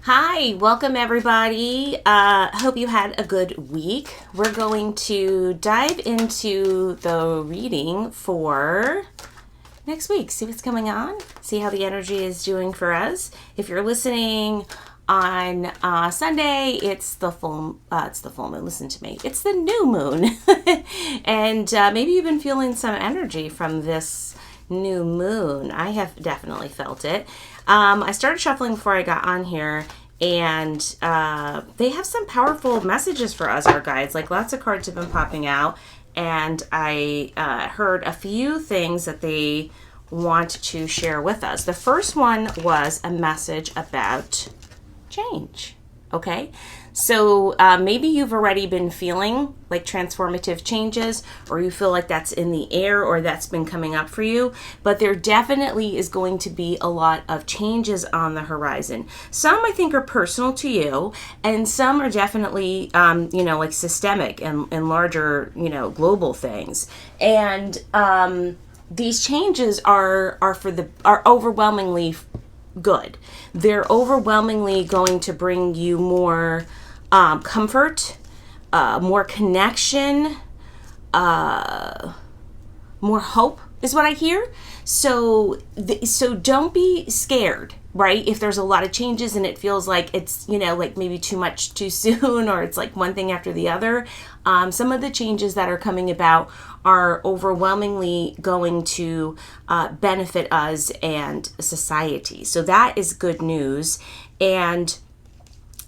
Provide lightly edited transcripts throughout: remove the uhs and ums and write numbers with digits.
Hi, welcome everybody. Hope you had a good week. We're going to dive into the reading for next week. See what's going on. See how the energy is doing for us. If you're listening on Sunday, it's the full moon. Listen to me. It's the new moon, and maybe you've been feeling some energy from this new moon. I have definitely felt it. I started shuffling before I got on here, and they have some powerful messages for us, our guides. Like, lots of cards have been popping out, and I heard a few things that they want to share with us. The first one was a message about change. Okay, so maybe you've already been feeling like transformative changes, or you feel like that's in the air, or that's been coming up for you, but there definitely is going to be a lot of changes on the horizon. Some I think are personal to you, and some are definitely like systemic and larger, global things. And these changes are overwhelmingly good. They're overwhelmingly going to bring you more comfort, more connection, more hope is what I hear. So don't be scared, right? If there's a lot of changes and it feels like it's, like maybe too much too soon, or it's like one thing after the other. Some of the changes that are coming about are overwhelmingly going to benefit us and society. So that is good news. And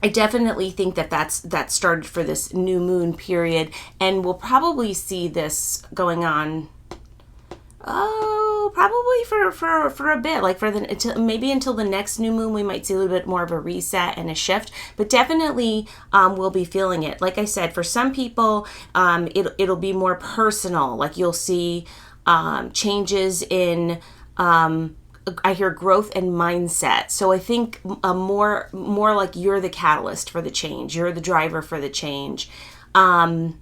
I definitely think that started for this new moon period, and we'll probably see this going on probably for a bit, like until the next new moon. We might see a little bit more of a reset and a shift, but definitely we'll be feeling it. Like I said, for some people it'll be more personal. Like, you'll see changes in I hear growth and mindset. So I think more like you're the catalyst for the change, you're the driver for the change. And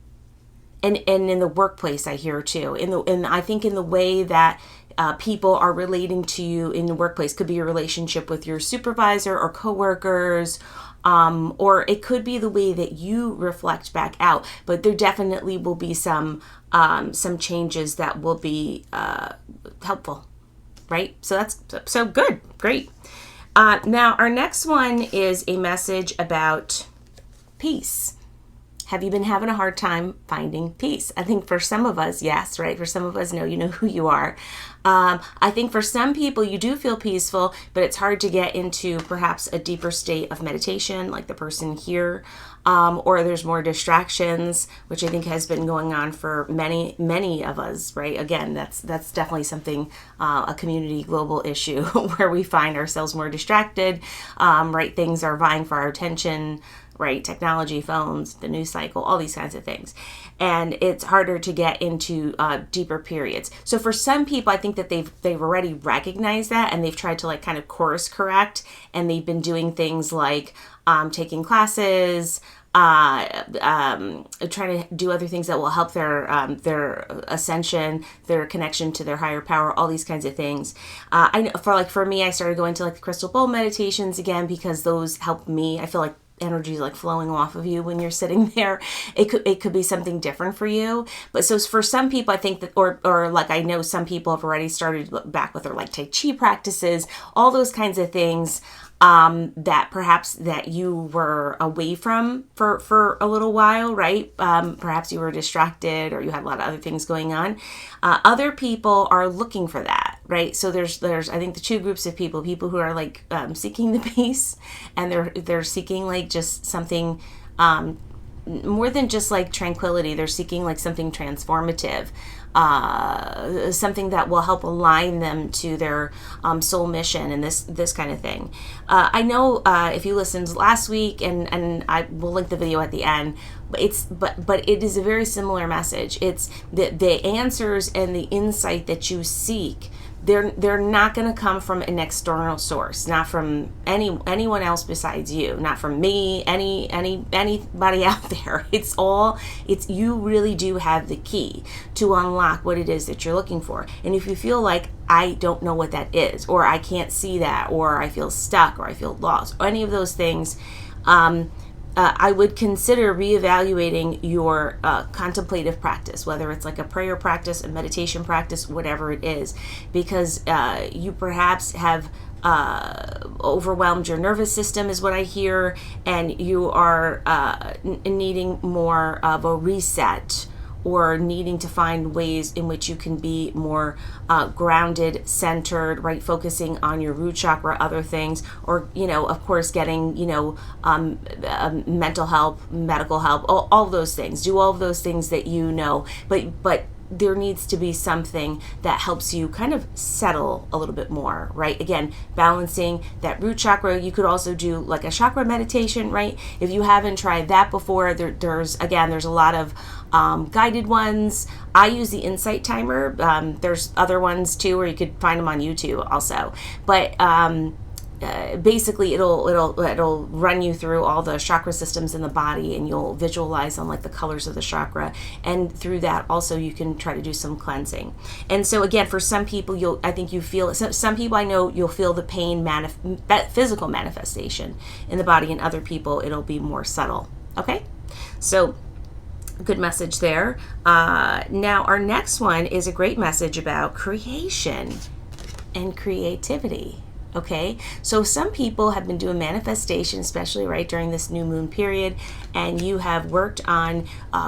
in the workplace, I hear too. I think in the way that people are relating to you in the workplace, could be a relationship with your supervisor or coworkers, or it could be the way that you reflect back out. But there definitely will be some changes that will be helpful, right? So that's so good, great. Now our next one is a message about peace. Have you been having a hard time finding peace? I think for some of us, yes, right? For some of us, no, you know who you are. I think for some people, you do feel peaceful, but it's hard to get into perhaps a deeper state of meditation, like the person here, or there's more distractions, which I think has been going on for many, many of us, right? Again, that's definitely something, a community global issue where we find ourselves more distracted, right? Things are vying for our attention, right? Technology, phones, the news cycle, all these kinds of things. And it's harder to get into deeper periods. So for some people, I think that they've already recognized that, and they've tried to kind of course correct, and they've been doing things like taking classes, trying to do other things that will help their ascension, their connection to their higher power, all these kinds of things. I know for me, I started going to the crystal bowl meditations again, because those help me. I feel like energy is flowing off of you when you're sitting there. It could be something different for you. But so for some people, I think that, or I know some people have already started back with their Tai Chi practices, all those kinds of things, that perhaps that you were away from for a little while, right? Perhaps you were distracted, or you had a lot of other things going on. Other people are looking for that, right? So there's I think the two groups of people who are seeking the peace, and they're seeking just something more than just tranquility. They're seeking something transformative, something that will help align them to their soul mission, and this kind of thing. I know if you listened last week, and I will link the video at the end, but it is a very similar message. It's the answers and the insight that you seek they're not going to come from an external source, not from anyone else besides you, not from me, anybody out there. It's you really do have the key to unlock what it is that you're looking for. And if you feel like I don't know what that is, or I can't see that, or I feel stuck, or I feel lost, or any of those things, I would consider reevaluating your contemplative practice, whether it's like a prayer practice, a meditation practice, whatever it is, because you perhaps have overwhelmed your nervous system, is what I hear, and you are needing more of a reset, or needing to find ways in which you can be more grounded, centered, right? Focusing on your root chakra, other things, or, of course, getting, mental help, medical help, all those things. Do all of those things that but there needs to be something that helps you kind of settle a little bit more, right? Again, balancing that root chakra. You could also do like a chakra meditation, right? If you haven't tried that before, there's a lot of guided ones. I use the Insight Timer. There's other ones too, or you could find them on YouTube also. But basically it'll run you through all the chakra systems in the body, and you'll visualize on like the colors of the chakra, and through that also you can try to do some cleansing. And so again, for some people, some people I know you'll feel the pain physical manifestation in the body, and other people it'll be more subtle. Okay, so good message there. Now our next one is a great message about creation and creativity. Okay, so some people have been doing manifestation, especially right during this new moon period, and you have worked on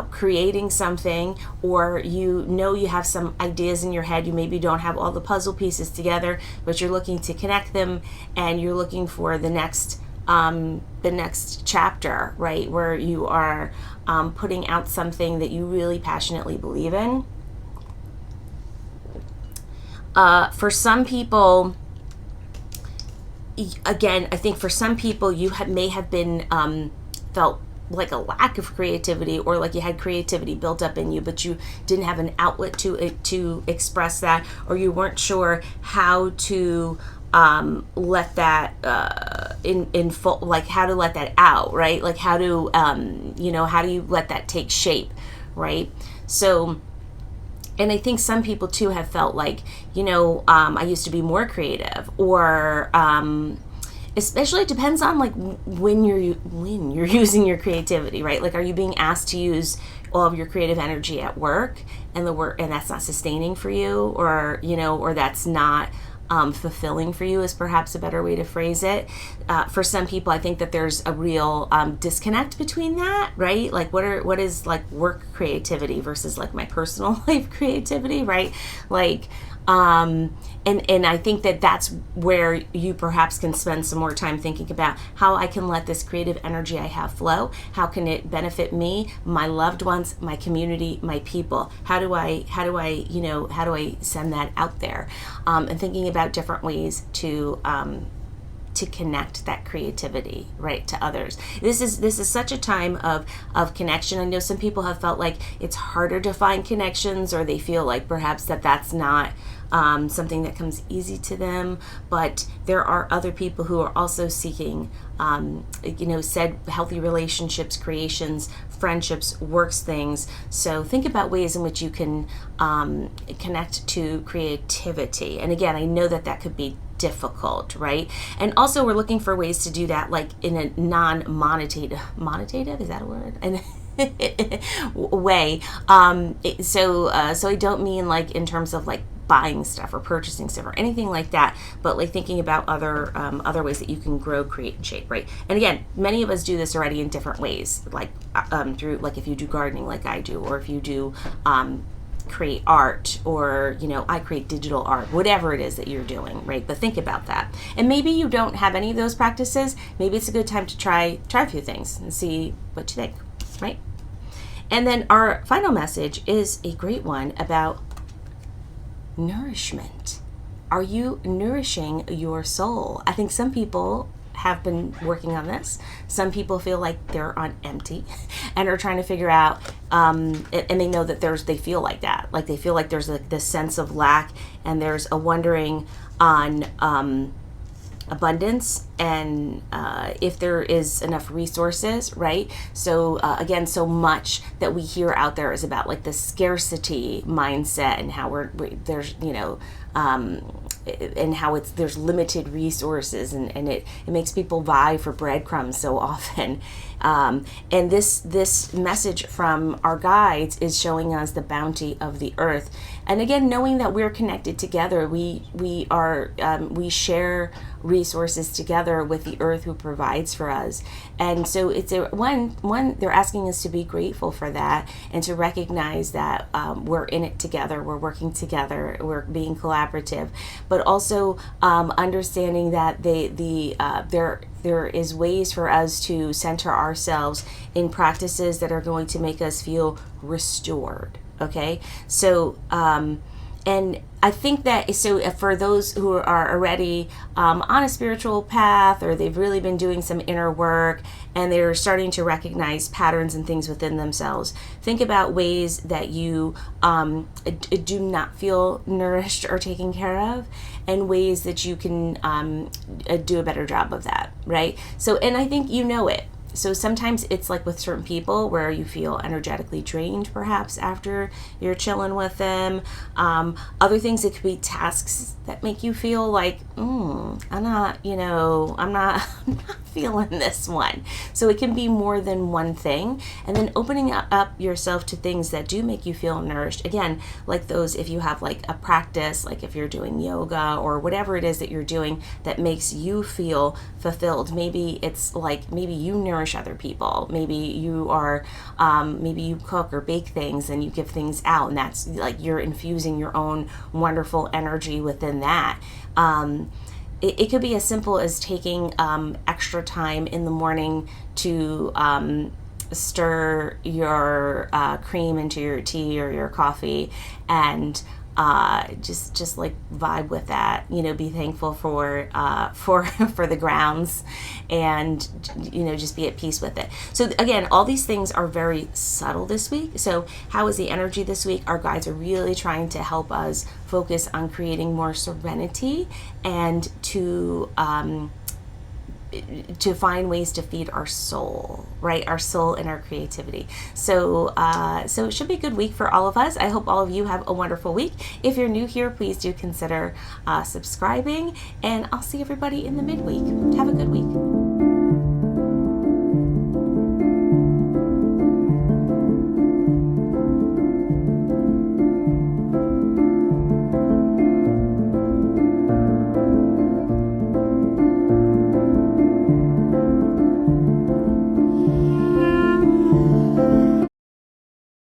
creating something, or you have some ideas in your head. You maybe don't have all the puzzle pieces together, but you're looking to connect them, and you're looking for the next chapter, right, where you are putting out something that you really passionately believe in. For some people, again, I think for some people you may have been felt like a lack of creativity, or like you had creativity built up in you, but you didn't have an outlet to express that, or you weren't sure how to let that in full, like how to let that out, right? Like how to how do you let that take shape, right? So, and I think some people too have felt like, I used to be more creative, or especially it depends on like when you're using your creativity, right? Like, are you being asked to use all of your creative energy at work, and that's not sustaining for you, or or that's not fulfilling for you, is perhaps a better way to phrase it. For some people, I think that there's a real disconnect between that, right? Like what is like work creativity versus like my personal life creativity, right? Like, and I think that that's where you perhaps can spend some more time thinking about how I can let this creative energy I have flow. How can it benefit me, my loved ones, my community, my people? How do I send that out there? And thinking about different ways to connect that creativity, right, to others. This is such a time of connection. I know some people have felt like it's harder to find connections, or they feel like perhaps that's not something that comes easy to them, but there are other people who are also seeking said healthy relationships, creations, friendships, works things. So think about ways in which you can connect to creativity. And again, I know that could be difficult, right? And also we're looking for ways to do that like in a non-monetative, is that a word? And way. So I don't mean like in terms of like buying stuff or purchasing stuff or anything like that, but like thinking about other ways that you can grow, create, and shape, right? And again, many of us do this already in different ways, like through, like if you do gardening like I do, or if you do create art, or I create digital art, whatever it is that you're doing, right? But think about that. And maybe you don't have any of those practices. Maybe it's a good time to try a few things and see what you think, right? And then our final message is a great one about nourishment. Are you nourishing your soul? I think some people have been working on this. Some people feel like they're on empty and are trying to figure out, and they know that they feel like that. Like they feel like there's this sense of lack, and there's a wondering on abundance and if there is enough resources, right? So again, so much that we hear out there is about like the scarcity mindset and how there's, you know, and how there's limited resources, and it makes people vie for breadcrumbs so often. And this message from our guides is showing us the bounty of the earth. And again, knowing that we're connected together, we share resources together with the earth who provides for us. And so it's one they're asking us to be grateful for that and to recognize that we're in it together, we're working together, we're being collaborative, but also understanding that there is ways for us to center ourselves in practices that are going to make us feel restored. Okay, so and I think that, so for those who are already on a spiritual path, or they've really been doing some inner work and they're starting to recognize patterns and things within themselves, think about ways that you do not feel nourished or taken care of, and ways that you can do a better job of that, right? So, and I think you know it. So sometimes it's like with certain people where you feel energetically drained, perhaps after you're chilling with them. Other things, it could be tasks that make you feel like, I'm not feeling this one. So it can be more than one thing. And then opening up yourself to things that do make you feel nourished. Again, like those, if you have like a practice, like if you're doing yoga or whatever it is that you're doing that makes you feel fulfilled. Maybe it's like, maybe you nourish other people. Maybe you are, maybe you cook or bake things and you give things out, and that's like you're infusing your own wonderful energy within that. It could be as simple as taking extra time in the morning to stir your cream into your tea or your coffee, and just like vibe with that, be thankful for the grounds, and just be at peace with it. So again, all these things are very subtle this week. So how is the energy this week? Our guides are really trying to help us focus on creating more serenity and to find ways to feed our soul, right? Our soul and our creativity. So it should be a good week for all of us. I hope all of you have a wonderful week. If you're new here, please do consider subscribing, and I'll see everybody in the midweek. Have a good week.